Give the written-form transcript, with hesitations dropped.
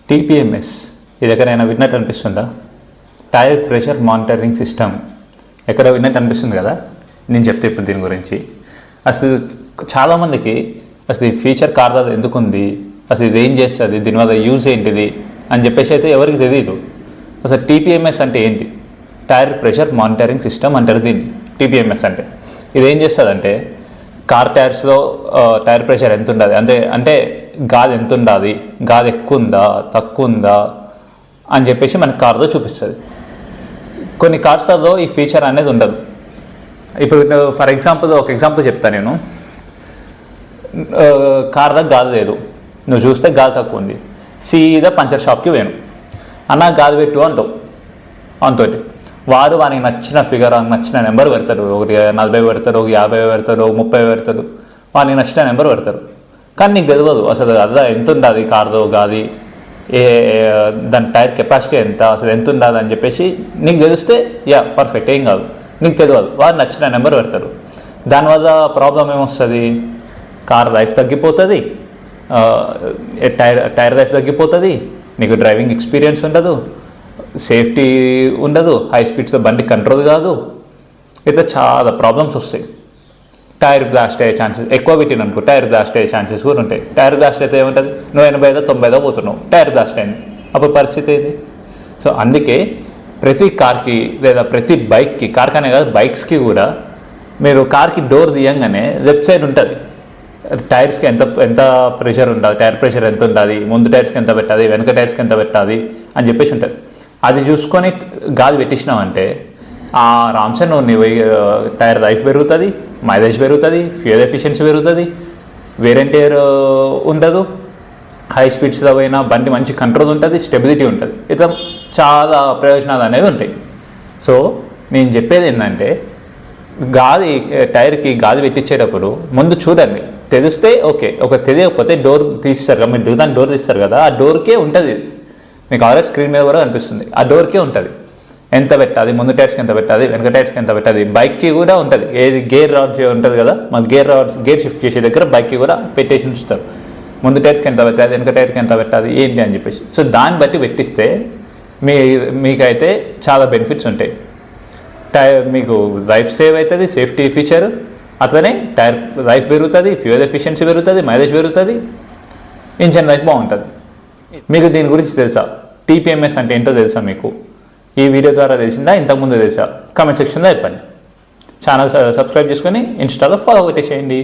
TPMS ఇది ఎక్కడైనా విన్నట్టు అనిపిస్తుందా? టైర్ ప్రెషర్ మానిటరింగ్ సిస్టమ్ ఎక్కడ విన్నట్టు అనిపిస్తుంది కదా. నేను చెప్తే ఇప్పుడు దీని గురించి అసలు చాలామందికి అసలు ఈ ఫీచర్ కార్ ఎందుకు ఉంది, అసలు ఇది ఏం చేస్తుంది, దీనివల్ల యూజ్ ఏంటిది అని చెప్పేసి అయితే ఎవరికి తెలియదు. అసలు టీపీఎంఎస్ అంటే ఏంటి? టైర్ ప్రెషర్ మానిటరింగ్ సిస్టమ్ అంటారు దీన్ని. టీపీఎంఎస్ అంటే ఇది ఏం చేస్తుందంటే కార్ టైర్స్లో టైర్ ప్రెషర్ ఎంత ఉండాలి, అంటే గాలి ఎంత ఉండాలి, గాలి ఎక్కువ ఉందా తక్కువ ఉందా అని చెప్పేసి మనకి కార్లో చూపిస్తుంది. కొన్ని కార్స్లో ఈ ఫీచర్ అనేది ఉండదు. ఇప్పుడు ఫర్ ఎగ్జాంపుల్ ఒక ఎగ్జాంపుల్ చెప్తాను నేను. కార్ దగ్గర గాలి లేదు, నువ్వు చూస్తే గాలి తక్కువ ఉంది, సీదా పంచర్ షాప్కి వేను అన్న గాలి పెట్టు అంటావు. అంతోటి వారు వానికి నచ్చిన ఫిగర్, నచ్చిన నెంబర్ పెడతారు. ఒకటి 40 పెడతారు, ఒక 50 పెడతారు, ఒక 30 పెడతారు, వానికి నచ్చిన నెంబర్ పెడతారు. కానీ నీకు తెలియదు అసలు అదా ఎంత ఉండాలి కార్లో గాలి, దాని టైర్ కెపాసిటీ ఎంత, అసలు ఎంత ఉండాలి అని చెప్పేసి నీకు తెలిస్తే పర్ఫెక్ట్, ఏం కాదు. నీకు తెలియదు, వారు నచ్చిన నెంబర్ పెడతారు. దానివల్ల ప్రాబ్లం ఏమొస్తుంది? కార్ లైఫ్ తగ్గిపోతుంది, టైర్ లైఫ్ తగ్గిపోతుంది, నీకు డ్రైవింగ్ ఎక్స్పీరియన్స్ ఉండదు, సేఫ్టీ ఉండదు, హై స్పీడ్స్లో బండి కంట్రోల్ కాదు, ఇట్లా చాలా ప్రాబ్లమ్స్ వస్తాయి. టైర్ బ్లాస్ట్ అయ్యే ఛాన్సెస్ ఎక్కువ పెట్టిన అనుకో, టైర్ బ్లాస్ట్ అయ్యే ఛాన్సెస్ కూడా ఉంటాయి. టైర్ బ్లాస్ట్ అయితే ఏముంటుంది, నువ్వు 80 90 పోతున్నావు, టైర్ బ్లాస్ట్ అయింది, అప్పుడు పరిస్థితి ఏంది? సో అందుకే ప్రతి కార్కి లేదా ప్రతి బైక్కి, కార్ కానీ కాదు బైక్స్కి కూడా మీరు కార్కి డోర్ తీయంగానే లెఫ్ట్ సైడ్ ఉంటుంది టైర్స్కి ఎంత ప్రెషర్ ఉండాలి, టైర్ ప్రెషర్ ఎంత ఉండాలి, ముందు టైర్స్కి ఎంత పెట్టాలి, వెనక టైర్స్కి ఎంత పెట్టాలి అని చెప్పేసి ఉంటుంది. అది చూసుకొని గాలి పెట్టించినామంటే రామ్సే నువ్వు టైర్ లైఫ్ పెరుగుతుంది, మైలేజ్ పెరుగుతుంది, ఫ్యూయల్ ఎఫిషియన్సీ పెరుగుతుంది, వేర్ అండ్ టైర్ ఉండదు, హై స్పీడ్స్లో పోయినా బండి మంచి కంట్రోల్ ఉంటుంది, స్టెబిలిటీ ఉంటుంది. ఇట్లా చాలా ప్రయోజనాలు అనేవి ఉంటాయి. సో నేను చెప్పేది ఏంటంటే గాలి టైర్కి గాలి పెట్టించేటప్పుడు ముందు చూడండి, తెలిస్తే ఓకే, ఒక తెలియకపోతే డోర్ తీస్తారు కదా, మీరు దిగుతాను డోర్ తీస్తారు కదా, ఆ డోర్కే ఉంటుంది, మీకు ఆల్రెడీ స్క్రీన్ మీద కూడా కనిపిస్తుంది, ఆ డోర్కే ఉంటుంది ఎంత పెట్టాలి, ముందు టైర్స్కి ఎంత పెట్టాలి, వెనక టైర్స్కి ఎంత పెట్టాలి. బైక్కి కూడా ఉంటుంది, ఏది గేర్ రాడ్ ఉంటుంది కదా, మన గేర్ షిఫ్ట్ చేసే దగ్గర బైక్కి కూడా పెట్టేసి ఉంచుతారు, ముందు టైర్స్కి ఎంత పెట్టాలి, వెనక టైర్కి ఎంత పెట్టాలి ఏంటి అని చెప్పేసి. సో దాన్ని బట్టి పెట్టిస్తే మీకైతే చాలా బెనిఫిట్స్ ఉంటాయి. మీకు లైఫ్ సేవ్ అవుతుంది, సేఫ్టీ ఫీచర్, అట్లనే టైర్ లైఫ్ పెరుగుతుంది, ఫ్యూయల్ ఎఫిషియన్సీ పెరుగుతుంది, మైలేజ్ పెరుగుతుంది, ఇంజన్ లైఫ్ బాగుంటుంది. మీకు దీని గురించి తెలుసా? టీపీఎంఎస్ అంటే ఏంటో తెలుసా మీకు? ఈ వీడియో ద్వారా తెలిసిందా, ఇంతకుముందు తెలుసా? కామెంట్ సెక్షన్లో చెప్పండి. ఛానల్ సబ్స్క్రైబ్ చేసుకొని ఇన్స్టాలో ఫాలో కొట్టేసేయండి.